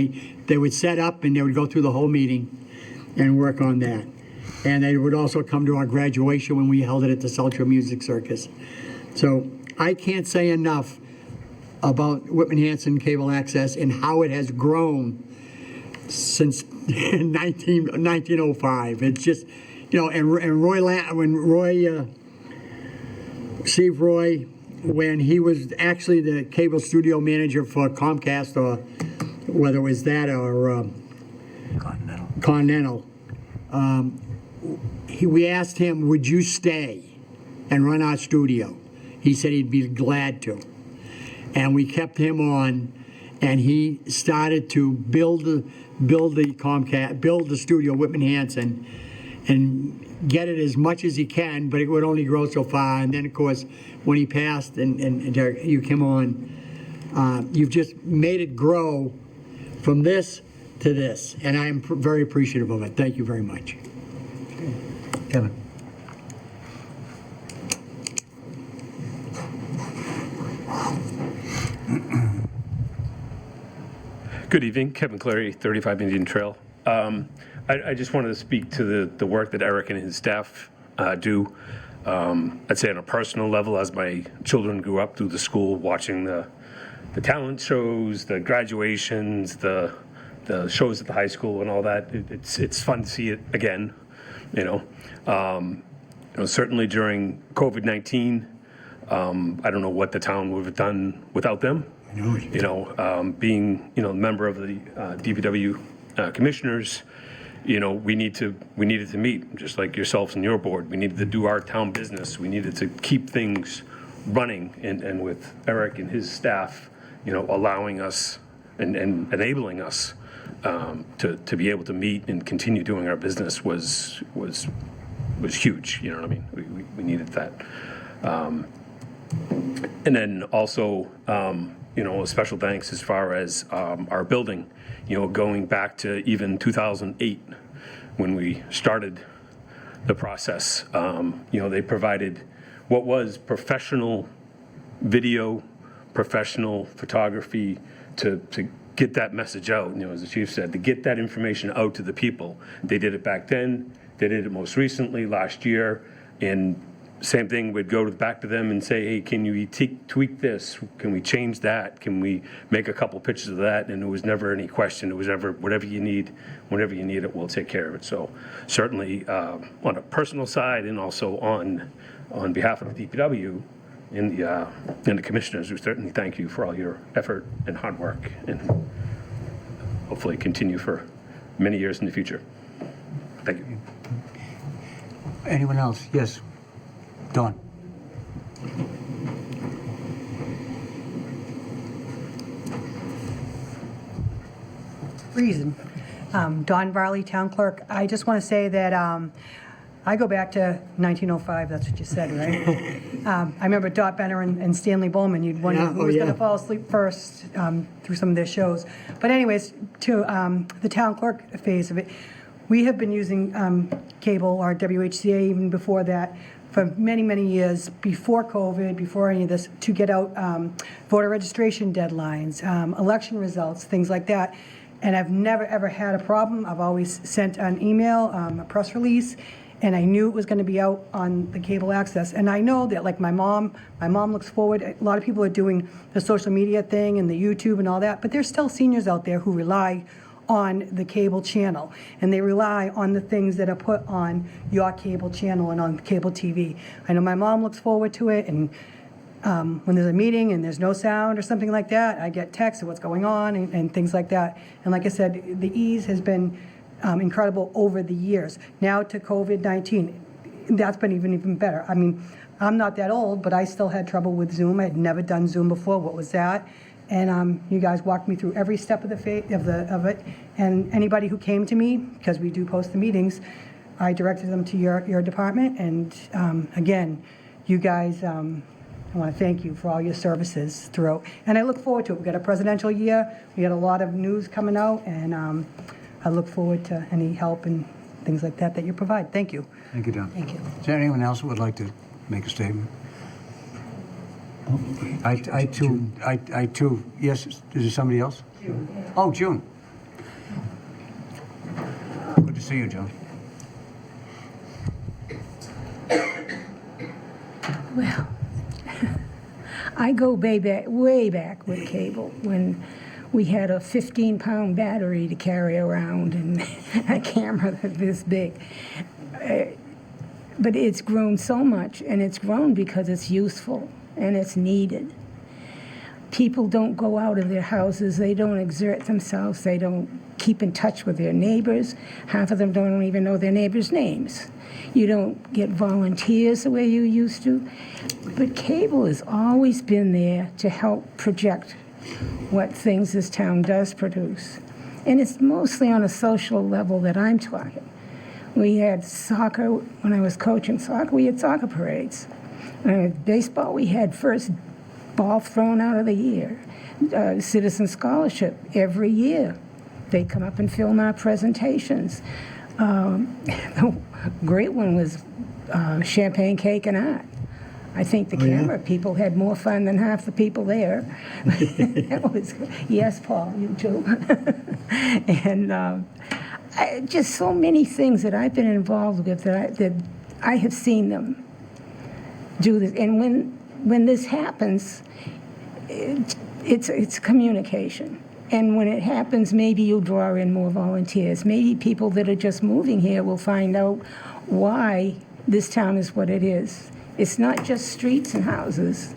they would set up and they would go through the whole meeting and work on that. And they would also come to our graduation when we held it at the South Shore Music Circus. So I can't say enough about Whitman Hanson Cable Access and how it has grown since 1905. It's just, and Steve Roy, when he was actually the cable studio manager for Comcast, or whether it was that or Continental, we asked him, would you stay and run our studio? He said he'd be glad to. And we kept him on, and he started to build the Comcast, build the studio, Whitman Hanson, and get it as much as he can, but it would only grow so far. And then, of course, when he passed and Derek, you came on, you've just made it grow from this to this, and I am very appreciative of it. Thank you very much. Kevin? Good evening, Kevin Clary, 35 Indian Trail. I just wanted to speak to the work that Eric and his staff do. I'd say on a personal level, as my children grew up through the school, watching the talent shows, the graduations, the shows at the high school and all that, it's fun to see it again, certainly during COVID-19, I don't know what the town would have done without them. Being a member of the DPW commissioners, we needed to meet, just like yourselves and your board. We needed to do our town business. We needed to keep things running, and with Eric and his staff, allowing us and enabling us to be able to meet and continue doing our business was huge. You know what I mean? We needed that. And then also, a special thanks as far as our building, going back to even 2008 when we started the process. They provided what was professional video, professional photography to get that message out, as the chief said, to get that information out to the people. They did it back then, they did it most recently last year, and same thing, we'd go back to them and say, hey, can you tweak this? Can we change that? Can we make a couple pictures of that? And there was never any question. It was never, whatever you need, whenever you need it, we'll take care of it. So certainly on a personal side and also on behalf of the DPW and the commissioners, we certainly thank you for all your effort and hard work, and hopefully continue for many years in the future. Thank you. Anyone else? Yes. Dawn. Reason. Dawn Varley, Town Clerk. I just want to say that I go back to 1905, that's what you said, right? I remember Dot Benner and Stanley Bowman. You'd wonder who was going to fall asleep first through some of their shows. But anyways, to the Town Clerk phase of it, we have been using cable, or WHCA even before that, for many, many years, before COVID, before any of this, to get out voter registration deadlines, election results, things like that. And I've never, ever had a problem. I've always sent an email, a press release, and I knew it was going to be out on the cable access. And I know that, like my mom looks forward. A lot of people are doing the social media thing and the YouTube and all that, but there's still seniors out there who rely on the cable channel, and they rely on the things that are put on your cable channel and on cable TV. I know my mom looks forward to it, and when there's a meeting and there's no sound or something like that, I get texts of what's going on and things like that. And like I said, the ease has been incredible over the years. Now to COVID-19, that's been even better. I mean, I'm not that old, but I still had trouble with Zoom. I had never done Zoom before. What was that? And you guys walked me through every step of it. And anybody who came to me, because we do post the meetings, I directed them to your department. And again, you guys, I want to thank you for all your services throughout. And I look forward to it. We've got a presidential year. We got a lot of news coming out, and I look forward to any help and things like that you provide. Thank you. Thank you, Don. Thank you. Is there anyone else who would like to make a statement? I too, yes, is there somebody else? June. Oh, June. Good to see you, June. Well, I go way back with cable when we had a 15-pound battery to carry around and a camera this big. But it's grown so much, and it's grown because it's useful and it's needed. People don't go out of their houses, they don't exert themselves, they don't keep in touch with their neighbors. Half of them don't even know their neighbors' names. You don't get volunteers the way you used to. But cable has always been there to help project what things this town does produce. And it's mostly on a social level that I'm talking. We had soccer, when I was coaching soccer, we had soccer parades. Baseball, we had first ball thrown out of the year. Citizen scholarship every year. They come up and film our presentations. The great one was champagne cake and art. I think the camera people had more fun than half the people there. That was, yes, Paul, you too. And just so many things that I've been involved with that I have seen them do this. And when this happens, it's communication. And when it happens, maybe you'll draw in more volunteers. Maybe people that are just moving here will find out why this town is what it is. It's not just streets and houses,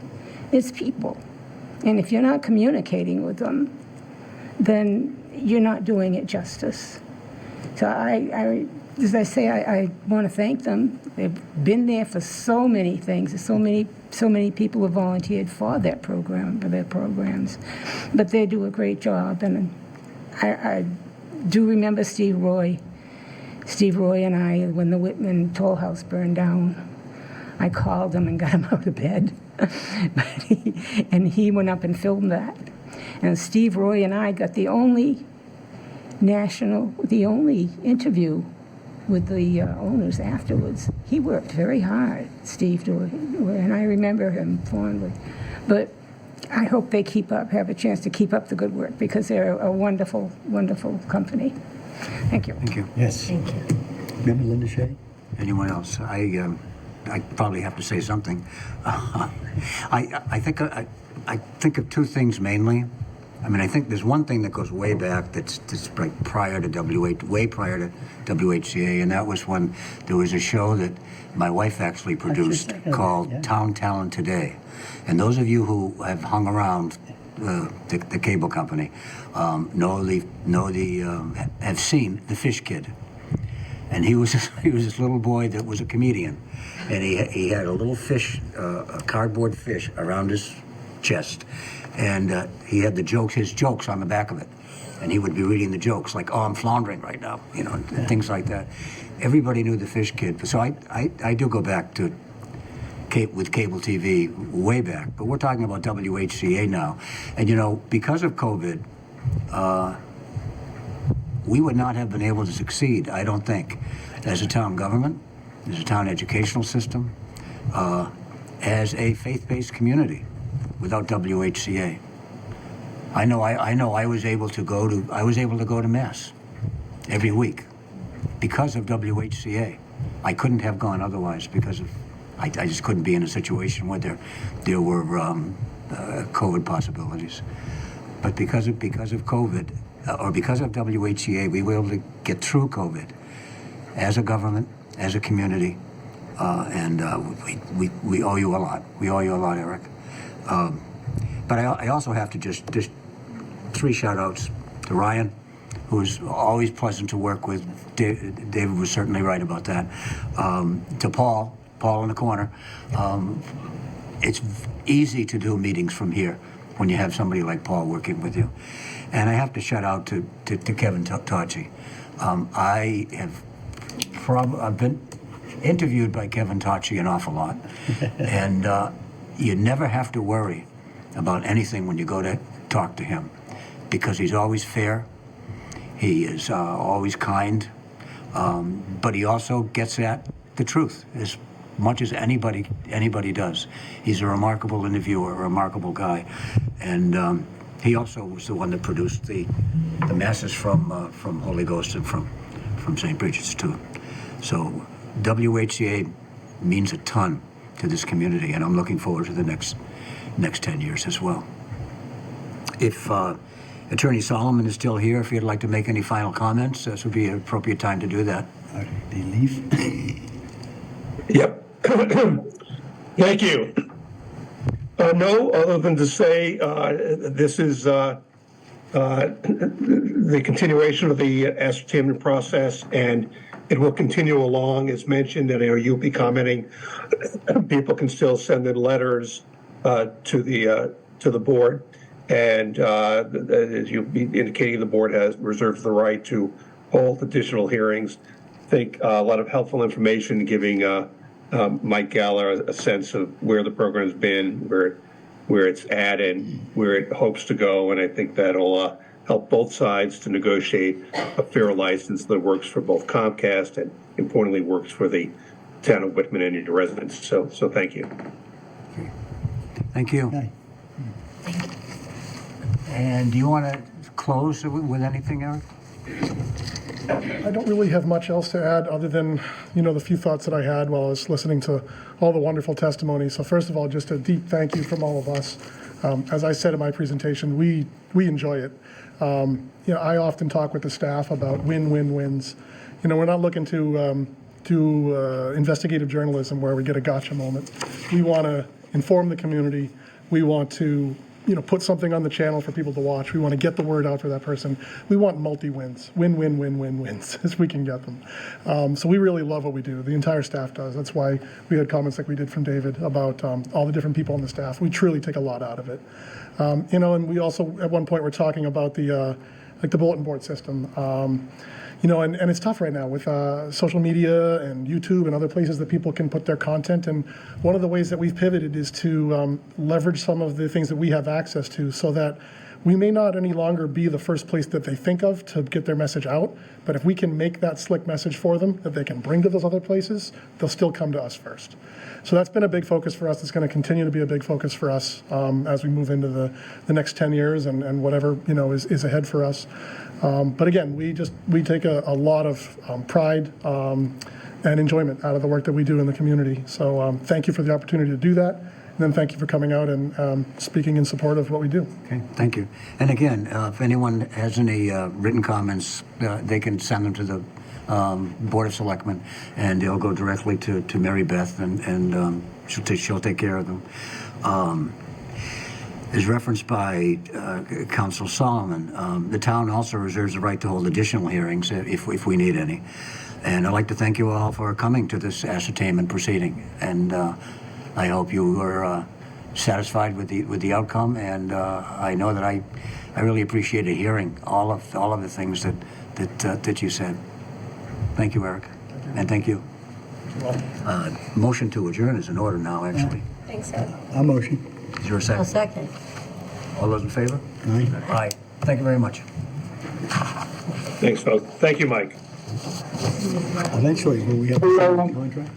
it's people. And if you're not communicating with them, then you're not doing it justice. So as I say, I want to thank them. They've been there for so many things. So many people have volunteered for that program, for their programs. But they do a great job. And I do remember Steve Roy. Steve Roy and I, when the Whitman Toll House burned down, I called him and got him out of bed. And he went up and filmed that. And Steve Roy and I got the only interview with the owners afterwards. He worked very hard, Steve did, and I remember him fondly. But I hope they have a chance to keep up the good work, because they're a wonderful, wonderful company. Thank you. Thank you. Yes. Thank you. Member Linda Shea? Anyone else? I probably have to say something. I think of two things mainly. I mean, I think there's one thing that goes way back that's like way prior to WHCA, and that was when there was a show that my wife actually produced called Town Talent Today. And those of you who have hung around the cable company have seen the Fish Kid. And he was this little boy that was a comedian, and he had a little fish, a cardboard fish around his chest, and he had his jokes on the back of it, and he would be reading the jokes like, "Oh, I'm floundering right now," and things like that. Everybody knew the Fish Kid, so I do go back to with cable TV way back, but we're talking about WHCA now, and because of COVID. We would not have been able to succeed, I don't think, as a town government, as a town educational system, as a faith-based community, without WHCA. I know I was able to go to Mass every week because of WHCA. I couldn't have gone otherwise because I just couldn't be in a situation where there were COVID possibilities. But because of COVID, or because of WHCA, we were able to get through COVID as a government, as a community, and we owe you a lot. We owe you a lot, Eric. But I also have to just 3 shout-outs to Ryan, who's always pleasant to work with. David was certainly right about that. To Paul in the corner. It's easy to do meetings from here when you have somebody like Paul working with you. And I have to shout out to Kevin Tocci. I've been interviewed by Kevin Tocci an awful lot. And you never have to worry about anything when you go to talk to him, because he's always fair. He is always kind. But he also gets at the truth as much as anybody does. He's a remarkable interviewer, a remarkable guy. And he also was the one that produced the masses from Holy Ghost and from St. Bridget's too. So WHCA means a ton to this community, and I'm looking forward to the next 10 years as well. If Attorney Solomon is still here, if you'd like to make any final comments, this would be an appropriate time to do that. I believe. Yep. Thank you. No, other than to say this is the continuation of the ascertainment process, and it will continue along as mentioned, and you'll be commenting. People can still send in letters to the board, And as you indicating, the board has reserved the right to hold additional hearings. I think a lot of helpful information giving Mike Galler a sense of where the program's been, where it's at, and where it hopes to go. And I think that'll help both sides to negotiate a fair license that works for both Comcast and importantly works for the town of Whitman and your residents. So thank you. Thank you. Okay. And do you want to close with anything, Eric? I don't really have much else to add other than, the few thoughts that I had while I was listening to all the wonderful testimony. So first of all, just a deep thank you from all of us. As I said in my presentation, we enjoy it. I often talk with the staff about win-win-wins. We're not looking to do investigative journalism where we get a gotcha moment. We want to inform the community. We want to put something on the channel for people to watch. We want to get the word out for that person. We want multi-wins, win-wins as we can get them. So we really love what we do. The entire staff does. That's why we had comments like we did from David about all the different people on the staff. We truly take a lot out of it. And we also, at one point, were talking about the bulletin board system. And it's tough right now with social media and YouTube and other places that people can put their content. And one of the ways that we've pivoted is to leverage some of the things that we have access to so that we may not any longer be the first place that they think of to get their message out. But if we can make that slick message for them that they can bring to those other places, they'll still come to us first. So that's been a big focus for us. It's going to continue to be a big focus for us as we move into the next 10 years and whatever is ahead for us. But again, we take a lot of pride and enjoyment out of the work that we do in the community. So thank you for the opportunity to do that. And then thank you for coming out and speaking in support of what we do. Okay, thank you. And again, if anyone has any written comments, they can send them to the Board of Selectmen, and they'll go directly to Mary Beth, and she'll take care of them. As referenced by Council Solomon, the town also reserves the right to hold additional hearings if we need any. And I'd like to thank you all for coming to this ascertainment proceeding. And I hope you are satisfied with the outcome. And I know that I really appreciated hearing all of the things that you said. Thank you, Eric. And thank you. Motion to adjourn is in order now, actually. Thanks, Ed. A motion. Is there a second? A second. All those in favor? Aye. Aye. Thank you very much. Thanks, folks. Thank you, Mike. Eventually, will we have the same contract?